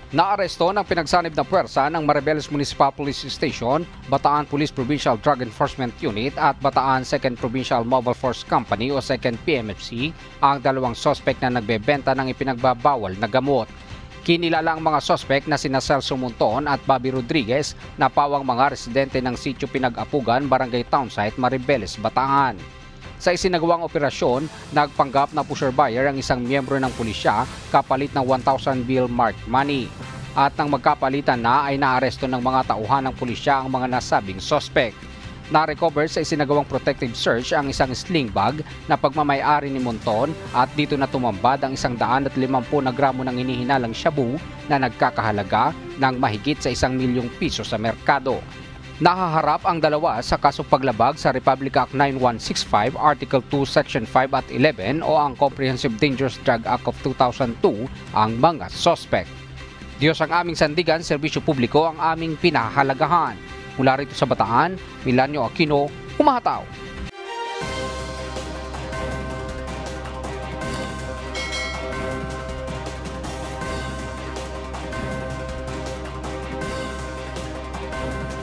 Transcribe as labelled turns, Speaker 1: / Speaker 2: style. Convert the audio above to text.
Speaker 1: Naaresto ng pinagsanib na puwersa ng Maribeles Municipal Police Station, Bataan Police Provincial Drug Enforcement Unit at Bataan 2nd Provincial Mobile Force Company o 2nd PMFC ang dalawang sospek na nagbebenta ng ipinagbabawal na gamot. Kinilala ang mga sospek na sina Celso Monton at Bobby Rodriguez na pawang mga residente ng Sitio Pinag-Apugan, Barangay Townsite, Maribeles, Bataan. Sa isinagawang operasyon, nagpanggap na pusher buyer ang isang miyembro ng pulisya kapalit ng 1,000 bill marked money. At nang magkapalitan na ay naaresto ng mga tauhan ng pulisya ang mga nasabing sospek. Na-recover sa isinagawang protective search ang isang sling bag na pagmamay-ari ni Monton at dito na tumambad ang 150 na gramo ng hinihinalang shabu na nagkakahalaga ng mahigit sa 1 milyong piso sa merkado. Nahaharap ang dalawa sa kasong paglabag sa Republic Act 9165, Article 2, Section 5 at 11 o ang Comprehensive Dangerous Drug Act of 2002 ang mga sospek. Diyos ang aming sandigan, serbisyo publiko ang aming pinahahalagahan. Mula rito sa Bataan, Milanio Aquino, humahataw.